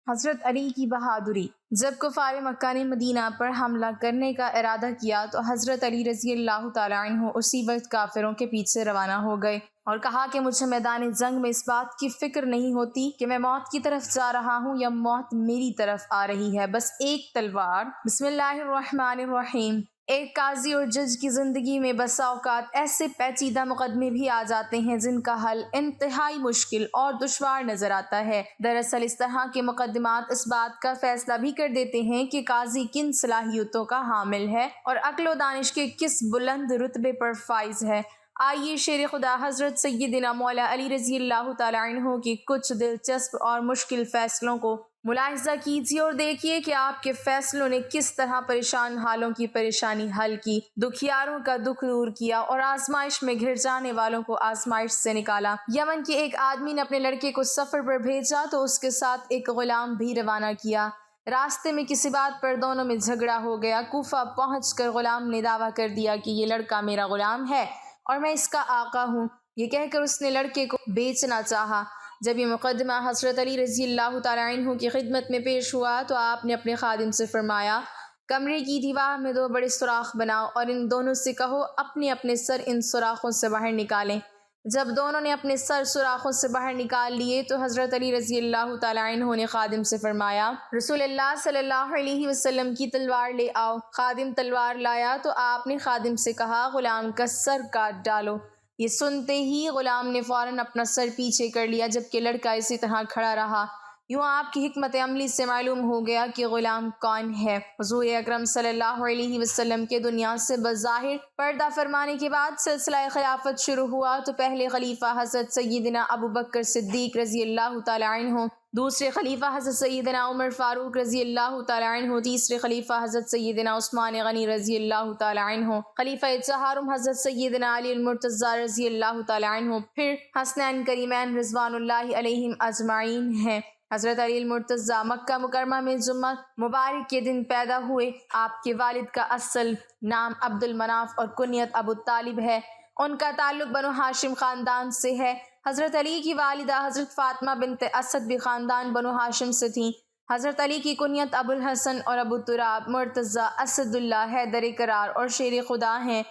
حضرت علی کی بہادری۔ جب کفار مکہ نے مدینہ پر حملہ کرنے کا ارادہ کیا تو حضرت علی رضی اللہ تعالیٰ عنہ اسی وقت کافروں کے پیچھے روانہ ہو گئے اور کہا کہ مجھے میدان جنگ میں اس بات کی فکر نہیں ہوتی کہ میں موت کی طرف جا رہا ہوں یا موت میری طرف آ رہی ہے، بس ایک تلوار۔ بسم اللہ الرحمن الرحیم۔ ایک قاضی اور جج کی زندگی میں بسا اوقات ایسے پیچیدہ مقدمے بھی آ جاتے ہیں جن کا حل انتہائی مشکل اور دشوار نظر آتا ہے۔ دراصل اس طرح کے مقدمات اس بات کا فیصلہ بھی کر دیتے ہیں کہ قاضی کن صلاحیتوں کا حامل ہے اور عقل و دانش کے کس بلند رتبے پر فائز ہے۔ آئیے شیر خدا حضرت سیدنا مولا علی رضی اللہ تعالیٰ عنہ کے کچھ دلچسپ اور مشکل فیصلوں کو ملاحظہ کیجیے اور دیکھیے کہ آپ کے فیصلوں نے کس طرح پریشان حالوں کی پریشانی حل کی، دکھیاروں کا دکھ دور کیا اور آزمائش میں گھر جانے والوں کو آزمائش سے نکالا۔ یمن کے ایک آدمی نے اپنے لڑکے کو سفر پر بھیجا تو اس کے ساتھ ایک غلام بھی روانہ کیا۔ راستے میں کسی بات پر دونوں میں جھگڑا ہو گیا۔ کوفہ پہنچ کر غلام نے دعویٰ کر دیا کہ یہ لڑکا میرا غلام ہے اور میں اس کا آقا ہوں۔ یہ کہہ کر اس نے لڑکے کو بیچنا چاہا۔ جب یہ مقدمہ حضرت علی رضی اللہ تعالیٰ عنہ کی خدمت میں پیش ہوا تو آپ نے اپنے خادم سے فرمایا، کمرے کی دیوار میں 2 بڑے سوراخ بناؤ اور ان دونوں سے کہو اپنے اپنے سر ان سوراخوں سے باہر نکالیں۔ جب دونوں نے اپنے سر سوراخوں سے باہر نکال لیے تو حضرت علی رضی اللہ تعالیٰ عنہ نے خادم سے فرمایا، رسول اللہ صلی اللہ علیہ وسلم کی تلوار لے آؤ۔ خادم تلوار لایا تو آپ نے خادم سے کہا، غلام کا سر کاٹ ڈالو۔ یہ سنتے ہی غلام نے فوراً اپنا سر پیچھے کر لیا جبکہ لڑکا اسی طرح کھڑا رہا۔ یوں آپ کی حکمت عملی سے معلوم ہو گیا کہ غلام کون ہے۔ حضور اکرم صلی اللہ علیہ وسلم کے دنیا سے بظاہر پردہ فرمانے کے بعد سلسلہ خلافت شروع ہوا تو پہلے خلیفہ حضرت سیدنا ابو بکر صدیق رضی اللہ تعالیٰ عنہ، دوسرے خلیفہ حضرت سیدنا عمر فاروق رضی اللہ تعالیٰ عنہ، تیسرے خلیفہ حضرت سیدنا عثمان غنی رضی اللہ تعالیٰ عنہ، خلیفہ چہارم حضرت سیدنا علی المرتضیٰ رضی اللہ تعالیٰ عنہ، پھر حسنین کریمین رضوان اللہ علیہم اجمعین ہیں۔ حضرت علی المرتضیٰ مکہ مکرمہ میں جمعہ مبارک کے دن پیدا ہوئے۔ آپ کے والد کا اصل نام عبد المناف اور کنیت ابو طالب ہے۔ ان کا تعلق بنو ہاشم خاندان سے ہے۔ حضرت علی کی والدہ حضرت فاطمہ بنت اسد بھی خاندان بنو ہاشم سے تھیں۔ حضرت علی کی کنیت ابو الحسن اور ابو تراب، مرتضیٰ، اسد اللہ، حیدر کرار اور شیر خدا ہیں۔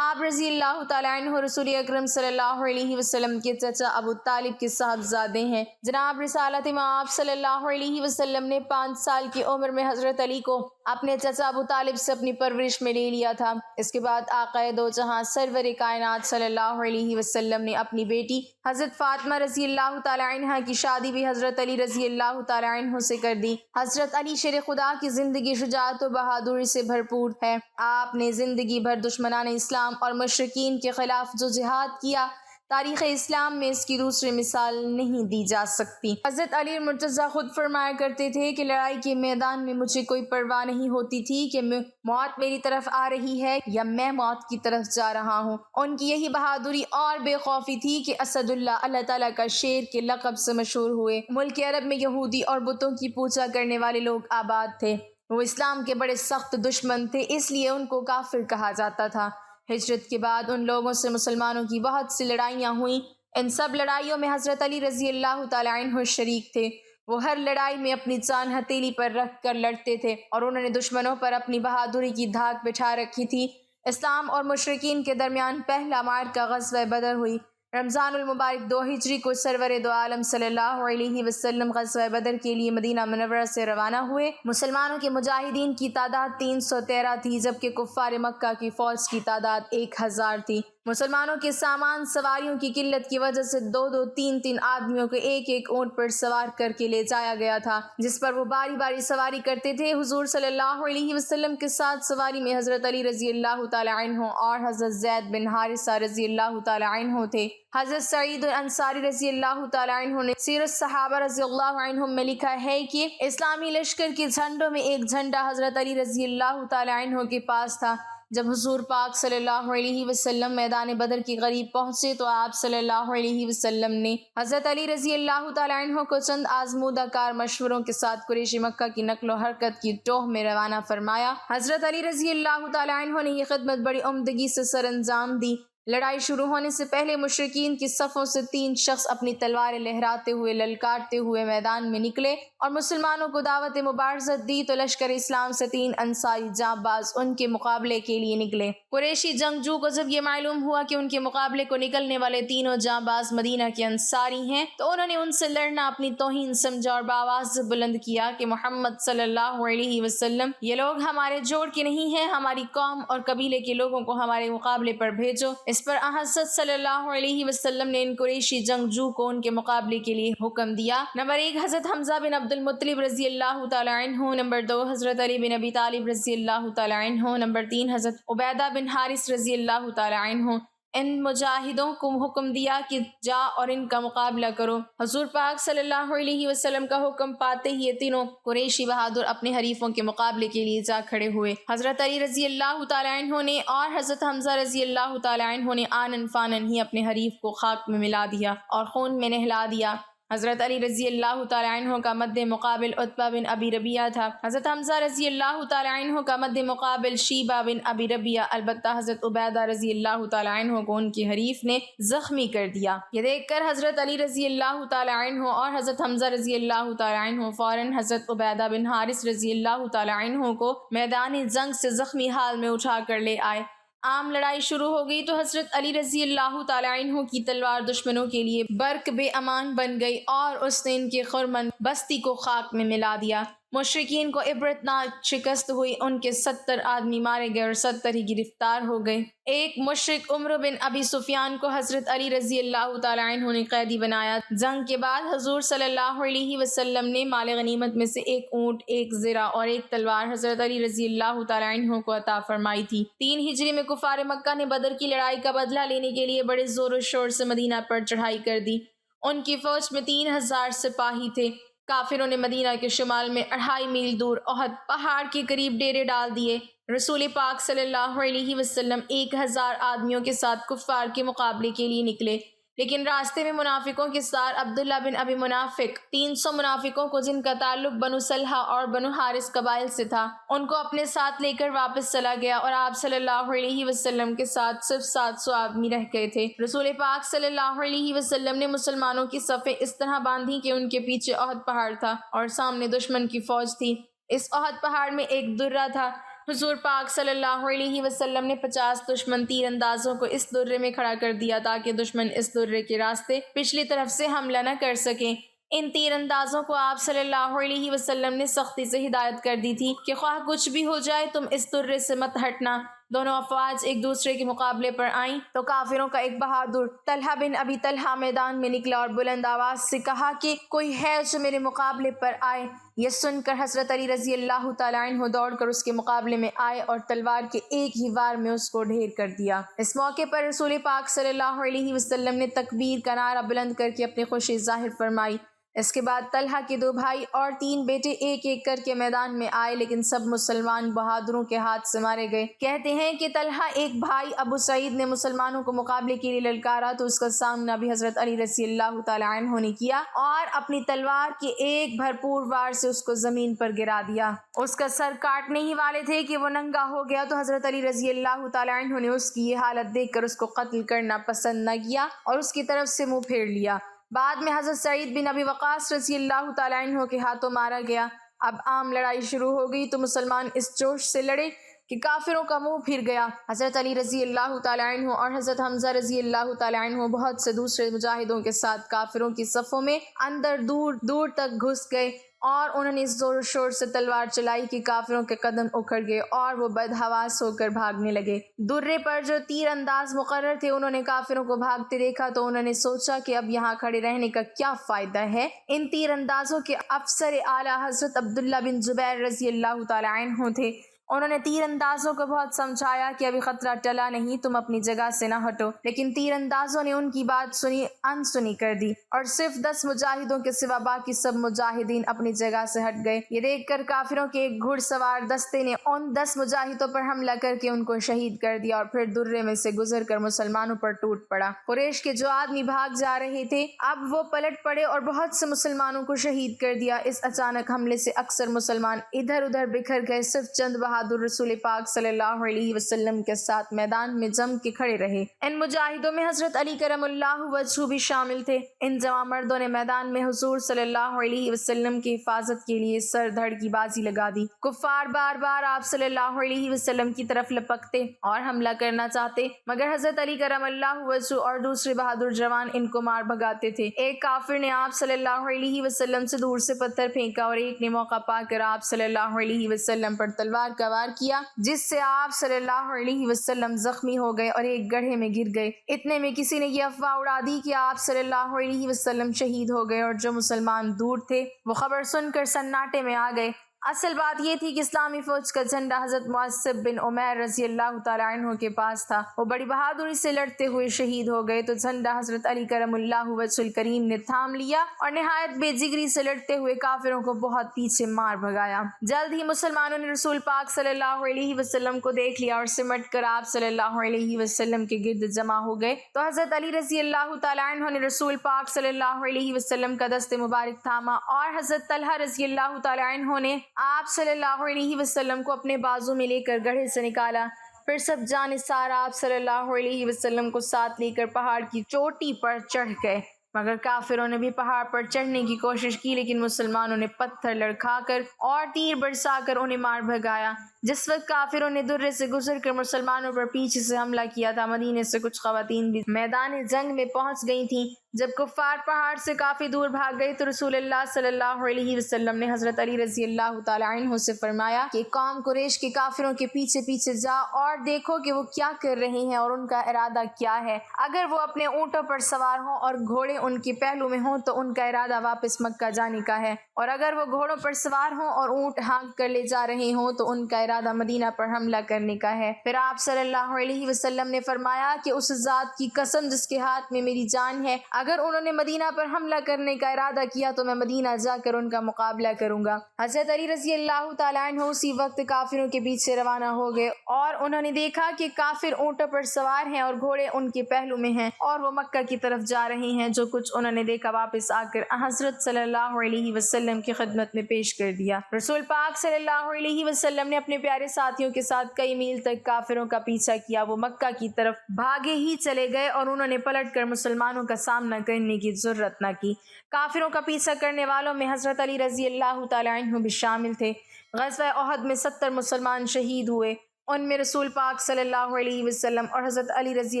آپ رضی اللہ تعالیٰ عنہ رسول اکرم صلی اللہ علیہ وسلم کے چچا ابو طالب کے صاحبزادے ہیں۔ جناب رسالت آپ صلی اللہ علیہ وسلم نے 5 سال کی عمر میں حضرت علی کو اپنے چچا ابو طالب سے اپنی پرورش میں لے لیا تھا۔ اس کے بعد آقا دو جہاں سرور کائنات صلی اللہ علیہ وسلم نے اپنی بیٹی حضرت فاطمہ رضی اللہ تعالیٰ عنہ کی شادی بھی حضرت علی رضی اللہ تعالیٰ عنہ سے کر دی۔ حضرت علی شیر خدا کی زندگی شجاعت و بہادری سے بھرپور ہے۔ آپ نے زندگی بھر دشمنان اسلام اور مشرکین کے خلاف جو جہاد کیا، تاریخ اسلام میں اس کی دوسری مثال نہیں دی جا سکتی۔ حضرت علی مرتضیٰ خود فرمایا کرتے تھے کہ لڑائی کے میدان میں مجھے کوئی پرواہ نہیں ہوتی تھی کہ موت میری طرف آ رہی ہے یا میں موت کی طرف جا رہا ہوں۔ ان کی یہی بہادری اور بے خوفی تھی کہ اسد اللہ، اللہ تعالیٰ کا شیر کے لقب سے مشہور ہوئے۔ ملک عرب میں یہودی اور بتوں کی پوجا کرنے والے لوگ آباد تھے۔ وہ اسلام کے بڑے سخت دشمن تھے، اس لیے ان کو کافر کہا جاتا تھا۔ ہجرت کے بعد ان لوگوں سے مسلمانوں کی بہت سی لڑائیاں ہوئیں۔ ان سب لڑائیوں میں حضرت علی رضی اللہ تعالیٰ عنہ شریک تھے۔ وہ ہر لڑائی میں اپنی جان ہتھیلی پر رکھ کر لڑتے تھے اور انہوں نے دشمنوں پر اپنی بہادری کی دھاک بٹھا رکھی تھی۔ اسلام اور مشرکین کے درمیان پہلا معرکہ غزوہ بدر ہوئی۔ رمضان المبارک 2 ہجری کو سرور دو عالم صلی اللہ علیہ وسلم غزوہ بدر کے لیے مدینہ منورہ سے روانہ ہوئے۔ مسلمانوں کے مجاہدین کی تعداد 313 تھی جبکہ کفار مکہ کی فوج کی تعداد 1000 تھی۔ مسلمانوں کے سامان سواریوں کی قلت کی وجہ سے 2-2 3-3 آدمیوں کو ایک اونٹ پر سوار کر کے لے جایا گیا تھا جس پر وہ باری باری سواری کرتے تھے۔ حضور صلی اللہ علیہ وسلم کے ساتھ سواری میں حضرت علی رضی اللہ تعالیٰ عنہ اور حضرت زید بن حارثہ رضی اللہ تعالیٰ عنہ تھے۔ حضرت سعید انصاری رضی اللہ تعالیٰ عنہ نے سیر الصحابہ رضی اللہ عنہم میں لکھا ہے کہ اسلامی لشکر کے جھنڈوں میں ایک جھنڈا حضرت علی رضی اللہ تعالیٰ عنہ کے پاس تھا۔ جب حضور پاک صلی اللہ علیہ وسلم میدان بدر کے قریب پہنچے تو آپ صلی اللہ علیہ وسلم نے حضرت علی رضی اللہ تعالیٰ عنہ کو چند آزمودہ کار مشوروں کے ساتھ قریش مکہ کی نقل و حرکت کی ٹوہ میں روانہ فرمایا۔ حضرت علی رضی اللہ تعالیٰ عنہ نے یہ خدمت بڑی عمدگی سے سر انجام دی۔ لڑائی شروع ہونے سے پہلے مشرکین کی صفوں سے 3 شخص اپنی تلواریں لہراتے ہوئے للکارتے ہوئے میدان میں نکلے اور مسلمانوں کو دعوت مبارزت دی تو لشکر اسلام سے 3 انصاری جانباز ان کے مقابلے کے لیے نکلے۔ قریشی جنگجو کو جب یہ معلوم ہوا کہ ان کے مقابلے کو نکلنے والے تینوں جانباز مدینہ کے انصاری ہیں تو انہوں نے ان سے لڑنا اپنی توہین سمجھا اور بآواز بلند کیا کہ محمد صلی اللہ علیہ وسلم یہ لوگ ہمارے جوڑ کے نہیں ہیں، ہماری قوم اور قبیلے کے لوگوں کو ہمارے مقابلے پر بھیجو۔ اس پر حضرت صلی اللہ علیہ وسلم نے ان قریشی جنگجو کو ان کے مقابلے کے لیے حکم دیا۔ نمبر 1 حضرت حمزہ بن عبد المطلب رضی اللہ تعالی عنہ، نمبر 2 حضرت علی بن ابی طالب رضی اللہ تعالی عنہ، نمبر 3 حضرت عبیدہ بن حارث رضی اللہ تعالی عنہ۔ ان مجاہدوں کو حکم دیا کہ جا اور ان کا مقابلہ کرو۔ حضور پاک صلی اللہ علیہ وسلم کا حکم پاتے ہی یہ تینوں قریشی بہادر اپنے حریفوں کے مقابلے کے لیے جا کھڑے ہوئے۔ حضرت علی رضی اللہ تعالی عنہ نے اور حضرت حمزہ رضی اللہ تعالی عنہ نے آنن فانن ہی اپنے حریف کو خاک میں ملا دیا اور خون میں نہلا دیا۔ حضرت علی رضی اللہ تعالی عنہ کا مد مقابل عتبہ بن ابی ربیعہ تھا۔ حضرت حمزہ رضی اللہ تعالی عنہ کا مد مقابل شیبہ بن ابی ربیعہ، البتہ حضرت عبیدہ رضی اللہ تعالی عنہ کو ان کے حریف نے زخمی کر دیا۔ یہ دیکھ کر حضرت علی رضی اللہ تعالی عنہ اور حضرت حمزہ رضی اللہ تعالی عنہ فوراً حضرت عبیدہ بن حارث رضی اللہ تعالی عنہ کو میدان جنگ سے زخمی حال میں اٹھا کر لے آئے۔ عام لڑائی شروع ہو گئی تو حضرت علی رضی اللہ تعالی عنہ کی تلوار دشمنوں کے لیے برق بے امان بن گئی اور اس نے ان کے خرمن بستی کو خاک میں ملا دیا۔ مشرکین کو عبرتناک شکست ہوئی، ان کے 70 آدمی مارے گئے اور 70 ہی گرفتار ہو گئے۔ ایک مشرک عمرو بن ابی سفیان کو حضرت علی رضی اللہ تعالی عنہ نے قیدی بنایا۔ جنگ کے بعد حضور صلی اللہ علیہ وسلم نے مال غنیمت میں سے 1 اونٹ، 1 زرہ اور 1 تلوار حضرت علی رضی اللہ تعالی عنہ کو عطا فرمائی تھی۔ 3 ہجری میں کفار مکہ نے بدر کی لڑائی کا بدلہ لینے کے لیے بڑے زور و شور سے مدینہ پر چڑھائی کر دی۔ ان کی فوج میں 3000 سپاہی تھے۔ کافروں نے مدینہ کے شمال میں 2.5 میل دور احد پہاڑ کے قریب ڈیرے ڈال دیے۔ رسول پاک صلی اللہ علیہ وسلم 1000 آدمیوں کے ساتھ کفار کے مقابلے کے لیے نکلے، لیکن راستے میں منافقوں کے سار عبداللہ بن ابی منافق 300 منافقوں کو جن کا تعلق بنو سلحہ اور بنو حارث قبائل سے تھا ان کو اپنے ساتھ لے کر واپس چلا گیا اور آپ صلی اللہ علیہ وسلم کے ساتھ صرف 700 آدمی رہ گئے تھے۔ رسول پاک صلی اللہ علیہ وسلم نے مسلمانوں کی صفیں اس طرح باندھی کہ ان کے پیچھے احد پہاڑ تھا اور سامنے دشمن کی فوج تھی۔ اس احد پہاڑ میں ایک درہ تھا۔ حضور پاک صلی اللہ علیہ وسلم نے 50 دشمن تیر اندازوں کو اس درے میں کھڑا کر دیا تاکہ دشمن اس درے کے راستے پچھلی طرف سے حملہ نہ کر سکیں۔ ان تیر اندازوں کو آپ صلی اللہ علیہ وسلم نے سختی سے ہدایت کر دی تھی کہ خواہ کچھ بھی ہو جائے تم اس درے سے مت ہٹنا۔ دونوں افواج ایک دوسرے کے مقابلے پر آئیں تو کافروں کا ایک بہادر طلحہ بن ابی طلحہ میدان میں نکلا اور بلند آواز سے کہا کہ کوئی ہے جو میرے مقابلے پر آئے۔ یہ سن کر حضرت علی رضی اللہ تعالی عنہ دوڑ کر اس کے مقابلے میں آئے اور تلوار کے ایک ہی وار میں اس کو ڈھیر کر دیا۔ اس موقع پر رسول پاک صلی اللہ علیہ وسلم نے تکبیر کا نعرہ بلند کر کے اپنی خوشی ظاہر فرمائی۔ اس کے بعد طلحہ کے 2 بھائی اور 3 بیٹے ایک ایک کر کے میدان میں آئے، لیکن سب مسلمان بہادروں کے ہاتھ سے مارے گئے۔ کہتے ہیں کہ طلحہ ایک بھائی ابو سعید نے مسلمانوں کو مقابلے کے لیے للکارا تو اس کا سامنا بھی حضرت علی رضی اللہ تعالی عنہ نے کیا اور اپنی تلوار کے ایک بھرپور وار سے اس کو زمین پر گرا دیا۔ اس کا سر کاٹنے ہی والے تھے کہ وہ ننگا ہو گیا تو حضرت علی رضی اللہ تعالی عنہ نے اس کی یہ حالت دیکھ کر اس کو قتل کرنا پسند نہ کیا اور اس کی طرف سے منہ پھیر لیا۔ بعد میں حضرت سعید بن ابی وقاص رضی اللہ تعالی عنہ کے ہاتھوں مارا گیا۔ اب عام لڑائی شروع ہو گئی تو مسلمان اس جوش سے لڑے کہ کافروں کا منہ پھر گیا۔ حضرت علی رضی اللہ تعالی عنہ اور حضرت حمزہ رضی اللہ تعالی عنہ بہت سے دوسرے مجاہدوں کے ساتھ کافروں کی صفوں میں اندر دور دور تک گھس گئے اور انہوں نے اس زور و شور سے تلوار چلائی کہ کافروں کے قدم اکھڑ گئے اور وہ بدحواس ہو کر بھاگنے لگے۔ درے پر جو تیر انداز مقرر تھے انہوں نے کافروں کو بھاگتے دیکھا تو انہوں نے سوچا کہ اب یہاں کھڑے رہنے کا کیا فائدہ ہے۔ ان تیر اندازوں کے افسر اعلیٰ حضرت عبداللہ بن زبیر رضی اللہ تعالی عنہ تھے۔ انہوں نے تیر اندازوں کو بہت سمجھایا کہ ابھی خطرہ ٹلا نہیں، تم اپنی جگہ سے نہ ہٹو، لیکن تیر اندازوں نے ان کی بات سنی انسنی کر دی اور صرف 10 مجاہدوں کے سوا باقی سب مجاہدین اپنی جگہ سے ہٹ گئے۔ یہ دیکھ کر کافروں کے ایک گھڑ سوار دستے نے ان 10 مجاہدوں پر حملہ کر کے ان کو شہید کر دیا اور پھر درے میں سے گزر کر مسلمانوں پر ٹوٹ پڑا۔ قریش کے جو آدمی بھاگ جا رہے تھے اب وہ پلٹ پڑے اور بہت سے مسلمانوں کو شہید کر دیا۔ اس اچانک حملے سے اکثر مسلمان ادھر ادھر بکھر گئے، صرف چند بہادر بہادر رسول پاک صلی اللہ علیہ وسلم کے ساتھ میدان میں جم کے کھڑے رہے۔ ان مجاہدوں میں حضرت علی کرم اللہ وجہہ بھی شامل تھے۔ ان جوان مردوں نے میدان میں حضور صلی اللہ علیہ وسلم کی حفاظت کے لیے سر دھڑ کی بازی لگا دی۔ کفار بار بار آپ صلی اللہ علیہ وسلم کی طرف لپکتے اور حملہ کرنا چاہتے، مگر حضرت علی کرم اللہ وجہہ اور دوسرے بہادر جوان ان کو مار بھگاتے تھے۔ ایک کافر نے آپ صلی اللہ علیہ وسلم سے دور سے پتھر پھینکا اور ایک نے موقع پا کر آپ صلی اللہ علیہ وسلم پر تلوار کا وار کیا، جس سے آپ صلی اللہ علیہ وسلم زخمی ہو گئے اور ایک گڑھے میں گر گئے۔ اتنے میں کسی نے یہ افواہ اڑا دی کہ آپ صلی اللہ علیہ وسلم شہید ہو گئے، اور جو مسلمان دور تھے وہ خبر سن کر سناٹے میں آ گئے۔ اصل بات یہ تھی کہ اسلامی فوج کا جھنڈا حضرت معصب بن عمیر رضی اللہ تعالیٰ عنہ کے پاس تھا۔ وہ بڑی بہادری سے لڑتے ہوئے شہید ہو گئے تو جھنڈا حضرت علی کرم اللہ وجہ الکریم نے تھام لیا اور نہایت بے جگری سے لڑتے ہوئے کافروں کو بہت پیچھے مار بھگایا۔ جلد ہی مسلمانوں نے رسول پاک صلی اللہ علیہ وسلم کو دیکھ لیا اور سمٹ کر آپ صلی اللہ علیہ وسلم کے گرد جمع ہو گئے تو حضرت علی رضی اللہ تعالیٰ عنہ نے رسول پاک صلی اللہ علیہ وسلم کا دست مبارک تھاما اور حضرت طلحہ رضی اللہ تعالیٰ عنہ نے آپ صلی اللہ علیہ وسلم کو اپنے بازو میں لے کر گڑھے سے نکالا۔ پھر سب جانثار آپ صلی اللہ علیہ وسلم کو ساتھ لے کر پہاڑ کی چوٹی پر چڑھ گئے، مگر کافروں نے بھی پہاڑ پر چڑھنے کی کوشش کی، لیکن مسلمانوں نے پتھر لڑکھا کر اور تیر برسا کر انہیں مار بھگایا۔ جس وقت کافروں نے درے سے گزر کر مسلمانوں پر پیچھے سے حملہ کیا تھا، مدینے سے کچھ خواتین بھی میدان جنگ میں پہنچ گئی تھیں۔ جب کفار پہاڑ سے کافی دور بھاگ گئے تو رسول اللہ صلی اللہ علیہ وسلم نے حضرت علی رضی اللہ تعالیٰ عنہ سے فرمایا کہ قوم قریش کے کافروں کے پیچھے پیچھے جا اور دیکھو کہ وہ کیا کر رہے ہیں اور ان کا ارادہ کیا ہے۔ اگر وہ اپنے اونٹوں پر سوار ہوں اور گھوڑے ان کے پہلو میں ہوں تو ان کا ارادہ واپس مکہ جانے کا ہے، اور اگر وہ گھوڑوں پر سوار ہوں اور اونٹ ہانک کر لے جا رہے ہوں تو ان کا ارادہ مدینہ پر حملہ کرنے کا ہے۔ پھر آپ صلی اللہ علیہ وسلم نے فرمایا کہ اس ذات کی قسم جس کے ہاتھ میں میری جان ہے، اگر انہوں نے مدینہ پر حملہ کرنے کا ارادہ کیا تو میں مدینہ جا کر ان کا مقابلہ کروں گا۔ حضرت علی رضی اللہ تعالیٰ عنہ اسی وقت کافروں کے پیچھے روانہ ہو گئے اور انہوں نے دیکھا کہ کافر اونٹوں پر سوار ہیں اور گھوڑے ان کے پہلو میں ہیں اور وہ مکہ کی طرف جا رہے ہیں۔ جو کچھ انہوں نے دیکھا واپس آ کر حضرت صلی اللہ علیہ وسلم کی خدمت میں پیش کر دیا۔ رسول پاک صلی اللہ علیہ وسلم نے اپنے پیارے ساتھیوں کے ساتھ کئی میل تک کافروں کا پیچھا کیا۔ وہ مکہ کی طرف بھاگے ہی چلے گئے اور انہوں نے پلٹ کر مسلمانوں کا سامنا کرنے کی ضرورت نہ کی۔ کافروں کا پیچھا کرنے والوں میں حضرت علی رضی اللہ تعالیٰ عنہ بھی شامل تھے۔ غزوہ احد میں 70 مسلمان شہید ہوئے، ان میں رسول پاک صلی اللہ علیہ وسلم اور حضرت علی رضی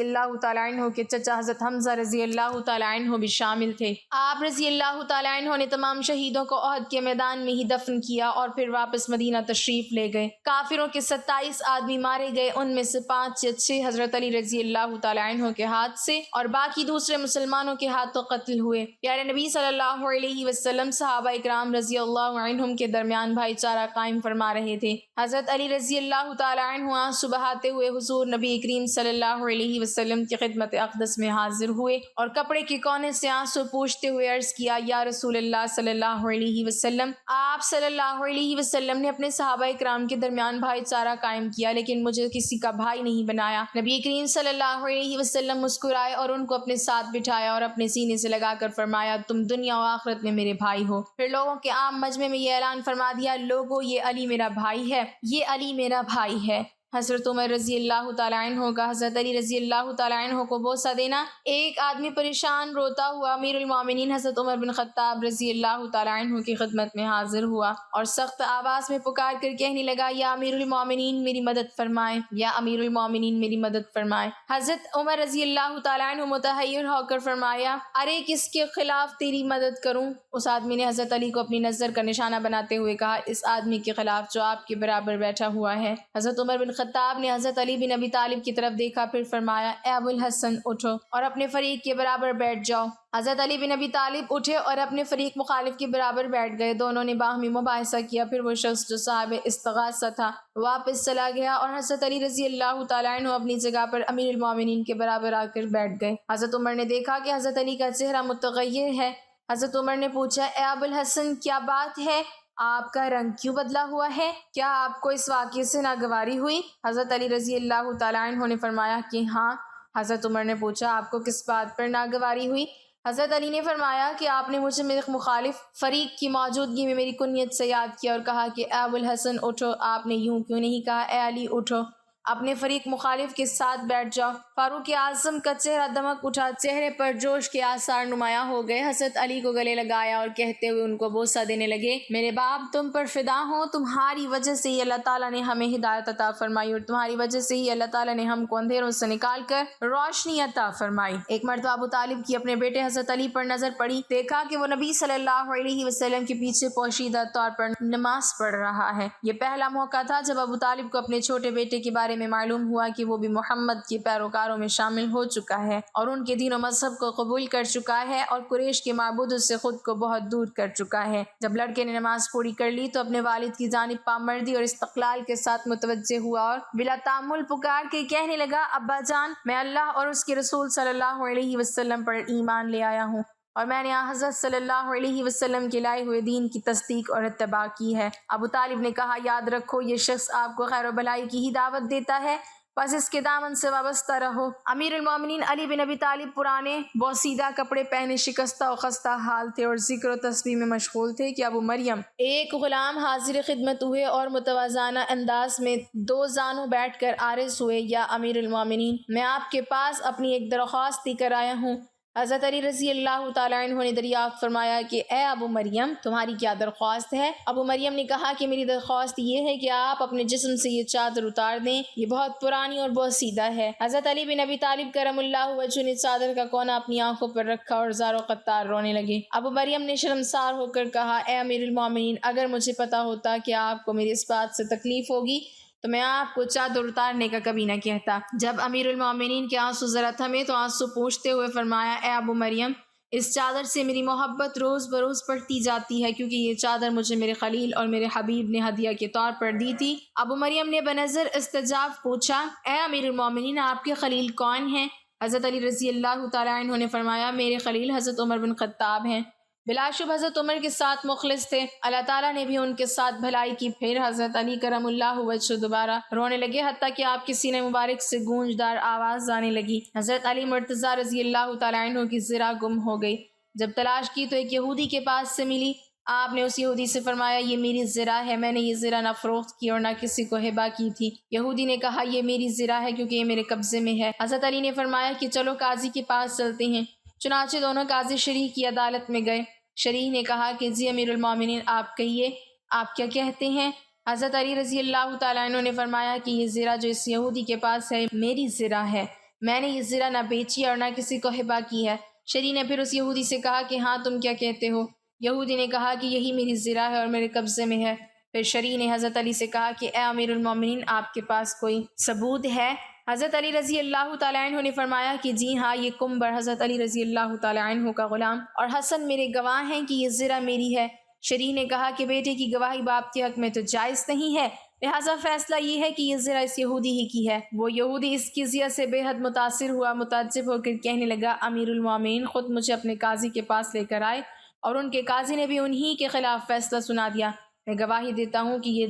اللہ تعالیٰ عنہ کے چچا حضرت حمزہ رضی اللہ تعالیٰ عنہ بھی شامل تھے۔ آپ رضی اللہ تعالیٰ عنہ نے تمام شہیدوں کو احد کے میدان میں ہی دفن کیا اور پھر واپس مدینہ تشریف لے گئے۔ کافروں کے 27 آدمی مارے گئے، ان میں سے 5 یا 6 حضرت علی رضی اللہ تعالیٰ عنہ کے ہاتھ سے اور باقی دوسرے مسلمانوں کے ہاتھوں قتل ہوئے۔ پیارے نبی صلی اللہ علیہ وسلم صحابہ اکرام رضی اللہ عنہم کے درمیان بھائی چارہ قائم فرما رہے تھے۔ حضرت علی رضی اللہ تعالیٰ عنہ آنسو بہاتے ہوئے حضور نبی کریم صلی اللہ علیہ وسلم کی خدمت اقدس میں حاضر ہوئے اور کپڑے کے کونے سے آنسو پوچھتے ہوئے عرض کیا، یا رسول اللہ صلی اللہ علیہ وسلم، آپ صلی اللہ علیہ وسلم نے اپنے صحابہ اکرام کے درمیان بھائی چارہ قائم کیا لیکن مجھے کسی کا بھائی نہیں بنایا۔ نبی کریم صلی اللہ علیہ وسلم مسکرائے اور ان کو اپنے ساتھ بٹھایا اور اپنے سینے سے لگا کر فرمایا، تم دنیا و آخرت میں میرے بھائی ہو۔ پھر لوگوں کے عام مجمع میں یہ اعلان فرما دیا، لوگو یہ علی میرا بھائی ہے، یہ علی میرا بھائی ہے۔ حضرت عمر رضی اللہ تعالیٰ عنہ کا حضرت علی رضی اللہ تعالیٰ عنہ کو بوسہ دینا۔ ایک آدمی پریشان روتا ہوا امیر المومنین حضرت عمر بن خطاب رضی اللہ تعالیٰ عنہ کی خدمت میں حاضر ہوا اور سخت آواز میں پکار کر کہنے لگا، یا امیر المومنین میری مدد فرمائیں، یا امیر المومنین میری مدد فرمائیں۔ حضرت عمر رضی اللہ تعالیٰ عنہ متحیر ہو کر فرمایا، ارے کس کے خلاف تیری مدد کروں؟ اس آدمی نے حضرت علی کو اپنی نظر کا نشانہ بناتے ہوئے کہا، اس آدمی کے خلاف جو آپ کے برابر بیٹھا ہوا ہے۔ حضرت عمر بن خطاب نے حضرت علی بن ابی طالب کی طرف دیکھا، پھر فرمایا، اے ابو الحسن اٹھو اور اپنے فریق کے برابر بیٹھ جاؤ۔ حضرت علی بن ابی طالب اٹھے اور اپنے فریق مخالف کے برابر بیٹھ گئے۔ دونوں نے باہمی مباحثہ کیا، پھر وہ شخص جو صاحب استغاثہ تھا واپس چلا گیا اور حضرت علی رضی اللہ تعالیٰ عنہ اپنی جگہ پر امیر المومنین کے برابر آ کر بیٹھ گئے۔ حضرت عمر نے دیکھا کہ حضرت علی کا چہرہ متغیر ہے۔ حضرت عمر نے پوچھا، اے ابو الحسن کیا بات ہے؟ آپ کا رنگ کیوں بدلا ہوا ہے؟ کیا آپ کو اس واقعے سے ناگواری ہوئی؟ حضرت علی رضی اللہ تعالیٰ عنہ نے فرمایا کہ ہاں۔ حضرت عمر نے پوچھا، آپ کو کس بات پر ناگواری ہوئی؟ حضرت علی نے فرمایا کہ آپ نے مجھے میرے مخالف فریق کی موجودگی میں میری کنیت سے یاد کیا اور کہا کہ اے ابو الحسن اٹھو۔ آپ نے یوں کیوں نہیں کہا اے علی اٹھو، اپنے فریق مخالف کے ساتھ بیٹھ جاؤ۔ فاروق اعظم کا چہرہ دمک اٹھا، چہرے پر جوش کے آثار نمایاں ہو گئے۔ حضرت علی کو گلے لگایا اور کہتے ہوئے ان کو بوسہ دینے لگے، میرے باپ تم پر فدا ہوں، تمہاری وجہ سے ہی اللہ تعالیٰ نے ہمیں ہدایت عطا فرمائی اور تمہاری وجہ سے ہی اللہ تعالیٰ نے ہم کو اندھیروں سے نکال کر روشنی عطا فرمائی۔ ایک مرتبہ ابو طالب کی اپنے بیٹے حضرت علی پر نظر پڑی، دیکھا کہ وہ نبی صلی اللہ علیہ وسلم کے پیچھے پوشیدہ طور پر نماز پڑھ رہا ہے۔ یہ پہلا موقع تھا جب ابو طالب کو اپنے چھوٹے بیٹے کے بارے میں معلوم ہوا کہ وہ بھی محمد کے پیروکاروں میں شامل ہو چکا ہے اور ان کے دین و مذہب کو قبول کر چکا ہے اور قریش کے معبودوں سے خود کو بہت دور کر چکا ہے۔ جب لڑکے نے نماز پوری کر لی تو اپنے والد کی جانب پامردی اور استقلال کے ساتھ متوجہ ہوا اور بلا تامل پکار کے کہنے لگا، ابا جان، میں اللہ اور اس کے رسول صلی اللہ علیہ وسلم پر ایمان لے آیا ہوں اور میں نے حضرت صلی اللہ علیہ وسلم کے لائے ہوئے دین کی تصدیق اور اتباع کی ہے۔ ابو طالب نے کہا، یاد رکھو یہ شخص آپ کو خیر و بلائی کی ہی دعوت دیتا ہے، بس اس کے دامن سے وابستہ رہو۔ امیر المومنین علی بن ابی طالب پرانے بوسیدہ کپڑے پہنے شکستہ و خستہ حال تھے اور ذکر و تسبیح میں مشغول تھے کہ ابو مریم ایک غلام حاضر خدمت ہوئے اور متوازنہ انداز میں دو زانوں بیٹھ کر عارض ہوئے، یا امیر المومنین، میں آپ کے پاس اپنی ایک درخواست لے کر آیا ہوں۔ حضرت علی رضی اللہ تعالیٰ عنہ نے دریافت فرمایا کہ اے ابو مریم، تمہاری کیا درخواست ہے؟ ابو مریم نے کہا کہ میری درخواست یہ ہے کہ آپ اپنے جسم سے یہ چادر اتار دیں، یہ بہت پرانی اور بوسیدہ ہے۔ حضرت علی بن ابی طالب کرم اللہ وجہہ نے چادر کا کونا اپنی آنکھوں پر رکھا اور زار و قطار رونے لگے۔ ابو مریم نے شرمسار ہو کر کہا، اے امیر المومنین، اگر مجھے پتا ہوتا کہ آپ کو میری اس بات سے تکلیف ہوگی تو میں آپ کو چادر اتارنے کا کبھی نہ کہتا۔ جب امیر المومنین کے آنسو ذرا تھمے تو آنسو پوچھتے ہوئے فرمایا، اے ابو مریم، اس چادر سے میری محبت روز بروز بڑھتی جاتی ہے، کیونکہ یہ چادر مجھے میرے خلیل اور میرے حبیب نے ہدیہ کے طور پر دی تھی۔ ابو مریم نے بنظر استجاب پوچھا، اے امیر المومنین، آپ کے خلیل کون ہیں؟ حضرت علی رضی اللہ تعالیٰ عنہ نے فرمایا، میرے خلیل حضرت عمر بن خطاب ہیں۔ بلا شبہ حضرت عمر کے ساتھ مخلص تھے، اللہ تعالیٰ نے بھی ان کے ساتھ بھلائی کی۔ پھر حضرت علی کرم اللہ وجہہ دوبارہ رونے لگے، حتیٰ کہ آپ کے سینے مبارک سے گونجدار آواز آنے لگی۔ حضرت علی مرتضیٰ رضی اللہ تعالیٰ عنہ کی زرہ گم ہو گئی، جب تلاش کی تو ایک یہودی کے پاس سے ملی۔ آپ نے اس یہودی سے فرمایا، یہ میری زرہ ہے، میں نے یہ زرہ نہ فروخت کی اور نہ کسی کو ہبہ کی تھی۔ یہودی نے کہا، یہ میری زرہ ہے کیونکہ یہ میرے قبضے میں ہے۔ حضرت علی نے فرمایا کہ چلو قاضی کے پاس چلتے ہیں۔ چنانچہ دونوں قاضی شریح کی عدالت میں گئے۔ شریح نے کہا کہ جی امیر المومنین، آپ کہیے، آپ کیا کہتے ہیں؟ حضرت علی رضی اللہ تعالیٰ عنہ نے فرمایا کہ یہ زرہ جو اس یہودی کے پاس ہے میری زرہ ہے، میں نے یہ زرہ نہ بیچی اور نہ کسی کو ہبہ کی ہے۔ شریح نے پھر اس یہودی سے کہا کہ ہاں، تم کیا کہتے ہو؟ یہودی نے کہا کہ یہی میری زرہ ہے اور میرے قبضے میں ہے۔ پھر شریح نے حضرت علی سے کہا کہ اے امیر المومنین، آپ کے پاس کوئی ثبوت ہے؟ حضرت علی رضی اللہ تعالیٰ عنہ نے فرمایا کہ جی ہاں، یہ کمبر حضرت علی رضی اللہ تعالیٰ عنہ کا غلام اور حسن میرے گواہ ہیں کہ یہ زرہ میری ہے۔ شریح نے کہا کہ بیٹے کی گواہی باپ کے حق میں تو جائز نہیں ہے، لہٰذا فیصلہ یہ ہے کہ یہ زرہ اس یہودی ہی کی ہے۔ وہ یہودی اس کی ضیا سے بے حد متاثر ہوا، متعجب ہو کر کہنے لگا، امیر المومنین خود مجھے اپنے قاضی کے پاس لے کر آئے اور ان کے قاضی نے بھی انہی کے خلاف فیصلہ سنا دیا۔ میں گواہی دیتا ہوں کہ یہ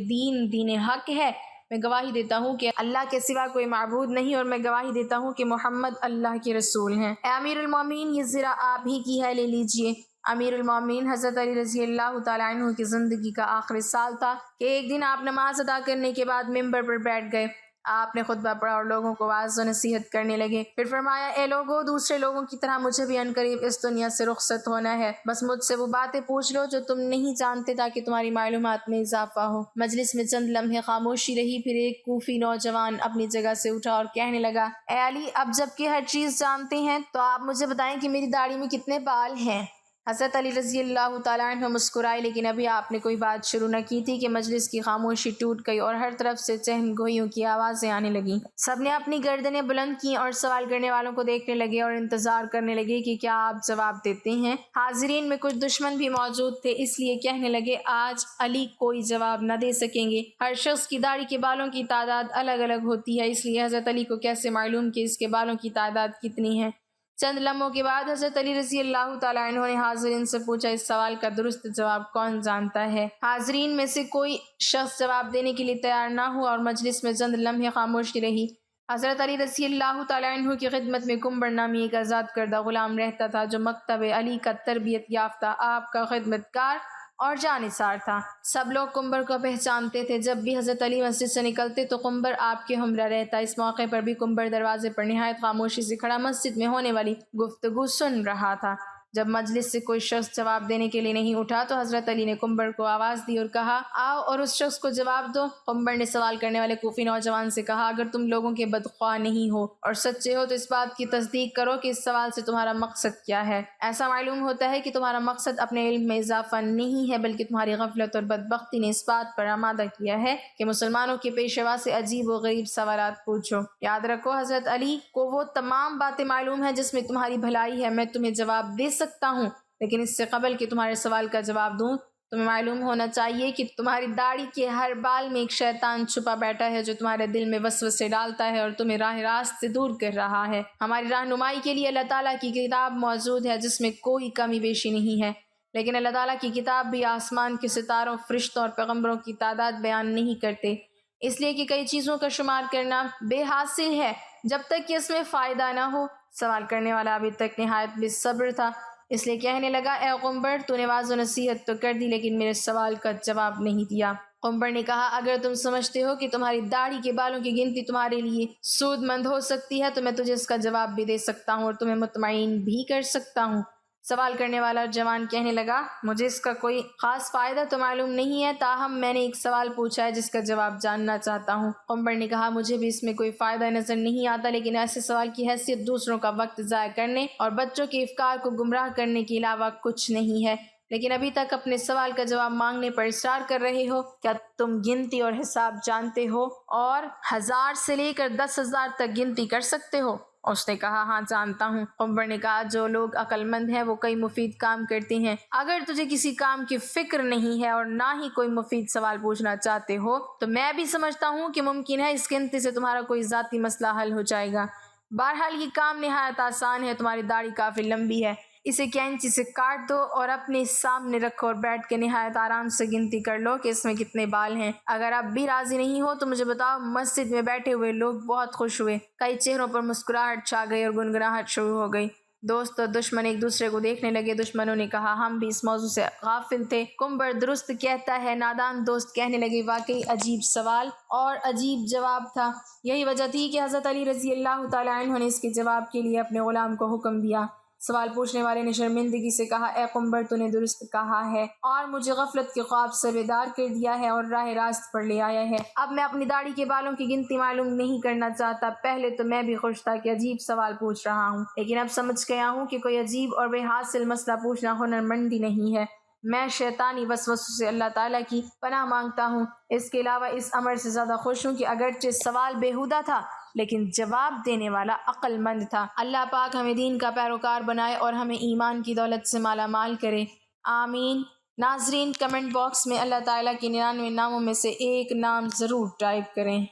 دین حق ہے، میں گواہی دیتا ہوں کہ اللہ کے سوا کوئی معبود نہیں، اور میں گواہی دیتا ہوں کہ محمد اللہ کے رسول ہیں۔ اے امیر المومنین، یہ زرہ آپ ہی کی ہے، لے لیجئے۔ امیر المومنین حضرت علی رضی اللہ تعالیٰ عنہ کی زندگی کا آخری سال تھا کہ ایک دن آپ نماز ادا کرنے کے بعد ممبر پر بیٹھ گئے۔ آپ نے خطبہ پڑھا اور لوگوں کو واعظ و نصیحت کرنے لگے۔ پھر فرمایا، اے لوگوں، دوسرے لوگوں کی طرح مجھے بھی عنقریب اس دنیا سے رخصت ہونا ہے، بس مجھ سے وہ باتیں پوچھ لو جو تم نہیں جانتے تاکہ تمہاری معلومات میں اضافہ ہو۔ مجلس میں چند لمحے خاموشی رہی، پھر ایک کوفی نوجوان اپنی جگہ سے اٹھا اور کہنے لگا، اے علی، اب جب کہ ہر چیز جانتے ہیں تو آپ مجھے بتائیں کہ میری داڑھی میں کتنے بال ہیں؟ حضرت علی رضی اللہ تعالیٰ عنہ مسکرائے، لیکن ابھی آپ نے کوئی بات شروع نہ کی تھی کہ مجلس کی خاموشی ٹوٹ گئی اور ہر طرف سے چہن گوئیوں کی آوازیں آنے لگیں۔ سب نے اپنی گردنیں بلند کیں اور سوال کرنے والوں کو دیکھنے لگے اور انتظار کرنے لگے کہ کیا آپ جواب دیتے ہیں۔ حاضرین میں کچھ دشمن بھی موجود تھے، اس لیے کہنے لگے، آج علی کوئی جواب نہ دے سکیں گے۔ ہر شخص کی داڑھی کے بالوں کی تعداد الگ الگ ہوتی ہے، اس لیے حضرت علی کو کیسے معلوم کہ اس کے بالوں کی تعداد کتنی ہے؟ چند لمحوں کے بعد حضرت علی رضی اللہ تعالیٰ عنہ نے حاضرین سے پوچھا، اس سوال کا درست جواب کون جانتا ہے؟ حاضرین میں سے کوئی شخص جواب دینے کے لیے تیار نہ ہوا اور مجلس میں چند لمحے خاموشی رہی۔ حضرت علی رضی اللہ تعالیٰ عنہ کی خدمت میں کنبر نامی ایک آزاد کردہ غلام رہتا تھا جو مکتب علی کا تربیت یافتہ آپ کا خدمتگار اور جانثار تھا۔ سب لوگ کنبر کو پہچانتے تھے۔ جب بھی حضرت علی مسجد سے نکلتے تو کنبر آپ کے ہمراہ رہتا۔ اس موقع پر بھی کنبر دروازے پر نہایت خاموشی سے کھڑا مسجد میں ہونے والی گفتگو سن رہا تھا۔ جب مجلس سے کوئی شخص جواب دینے کے لیے نہیں اٹھا تو حضرت علی نے کنبر کو آواز دی اور کہا، آؤ اور اس شخص کو جواب دو۔ کنبر نے سوال کرنے والے کوفی نوجوان سے کہا، اگر تم لوگوں کے بدخواہ نہیں ہو اور سچے ہو تو اس بات کی تصدیق کرو کہ اس سوال سے تمہارا مقصد کیا ہے۔ ایسا معلوم ہوتا ہے کہ تمہارا مقصد اپنے علم میں اضافہ نہیں ہے بلکہ تمہاری غفلت اور بدبختی نے اس بات پر آمادہ کیا ہے کہ مسلمانوں کے پیشوا سے عجیب و غریب سوالات پوچھو۔ یاد رکھو حضرت علی کو وہ تمام باتیں معلوم ہیں جس میں تمہاری بھلائی ہے۔ میں تمہیں جواب دے سکتا ہوں، لیکن اس سے قبل کہ تمہارے سوال کا جواب دوں تمہیں معلوم ہونا چاہیے کہ تمہاری داڑھی کے ہر بال میں ایک شیطان چھپا بیٹھا ہے جو تمہارے دل میں وسوسے ڈالتا ہے اور تمہیں راہ راست سے دور کر رہا ہے۔ ہماری رہنمائی کے لیے اللہ تعالیٰ کی کتاب موجود ہے جس میں کوئی کمی بیشی نہیں ہے، لیکن اللہ تعالیٰ کی کتاب بھی آسمان کے ستاروں، فرشتوں اور پیغمبروں کی تعداد بیان نہیں کرتے، اس لیے کہ کئی چیزوں کا شمار کرنا بے حاصل ہے جب تک کہ اس میں فائدہ نہ ہو۔ سوال کرنے والا ابھی تک نہایت بے صبر تھا، اس لیے کہنے لگا، اے قنبر، تو نے واضح و نصیحت تو کر دی لیکن میرے سوال کا جواب نہیں دیا۔ قنبر نے کہا، اگر تم سمجھتے ہو کہ تمہاری داڑھی کے بالوں کی گنتی تمہارے لیے سود مند ہو سکتی ہے تو میں تجھے اس کا جواب بھی دے سکتا ہوں اور تمہیں مطمئن بھی کر سکتا ہوں۔ سوال کرنے والا جوان کہنے لگا، مجھے اس کا کوئی خاص فائدہ تو معلوم نہیں ہے، تاہم میں نے ایک سوال پوچھا ہے جس کا جواب جاننا چاہتا ہوں۔ قنبر نے کہا، مجھے بھی اس میں کوئی فائدہ نظر نہیں آتا، لیکن ایسے سوال کی حیثیت دوسروں کا وقت ضائع کرنے اور بچوں کے افکار کو گمراہ کرنے کے علاوہ کچھ نہیں ہے، لیکن ابھی تک اپنے سوال کا جواب مانگنے پر اصرار کر رہے ہو۔ کیا تم گنتی اور حساب جانتے ہو اور 1000 سے لے کر 10,000 تک گنتی کر سکتے ہو؟ اس نے کہا، ہاں جانتا ہوں۔ قنبر نے کہا، جو لوگ عقل مند ہیں وہ کئی مفید کام کرتے ہیں۔ اگر تجھے کسی کام کی فکر نہیں ہے اور نہ ہی کوئی مفید سوال پوچھنا چاہتے ہو تو میں بھی سمجھتا ہوں کہ ممکن ہے اس گنتی سے تمہارا کوئی ذاتی مسئلہ حل ہو جائے گا۔ بہرحال یہ کام نہایت آسان ہے، تمہاری داڑھی کافی لمبی ہے، اسے کینچی سے کاٹ دو اور اپنے سامنے رکھو اور بیٹھ کے نہایت آرام سے گنتی کر لو کہ اس میں کتنے بال ہیں۔ اگر اب بھی راضی نہیں ہو تو مجھے بتاؤ۔ مسجد میں بیٹھے ہوئے لوگ بہت خوش ہوئے، کئی چہروں پر مسکراہٹ چھا گئی اور گنگناہٹ شروع ہو گئی۔ دوست اور دشمن ایک دوسرے کو دیکھنے لگے۔ دشمنوں نے کہا، ہم بھی اس موضوع سے غافل تھے۔ قنبر درست کہتا ہے۔ نادان دوست کہنے لگے، واقعی عجیب سوال اور عجیب جواب تھا۔ یہی وجہ تھی کہ حضرت علی رضی اللہ تعالیٰ عنہ نے اس کے جواب کے لیے اپنے غلام کو حکم دیا۔ سوال پوچھنے والے نے شرمندگی سے کہا، اے قنبر، تو نے درست کہا ہے اور مجھے غفلت کے خواب سے بیدار کر دیا ہے اور راہ راست پر لے آیا ہے۔ اب میں اپنی داڑھی کے بالوں کی گنتی معلوم نہیں کرنا چاہتا۔ پہلے تو میں بھی خوش تھا کہ عجیب سوال پوچھ رہا ہوں، لیکن اب سمجھ گیا ہوں کہ کوئی عجیب اور بے حاصل مسئلہ پوچھنا ہنرمندی نہیں ہے۔ میں شیطانی وسوسوں سے اللہ تعالیٰ کی پناہ مانگتا ہوں۔ اس کے علاوہ اس امر سے زیادہ خوش ہوں کہ اگرچہ سوال بیہودہ تھا لیکن جواب دینے والا عقل مند تھا۔ اللہ پاک ہمیں دین کا پیروکار بنائے اور ہمیں ایمان کی دولت سے مالا مال کرے، آمین۔ ناظرین، کمنٹ باکس میں اللہ تعالیٰ کے 99 ناموں میں سے ایک نام ضرور ٹائپ کریں۔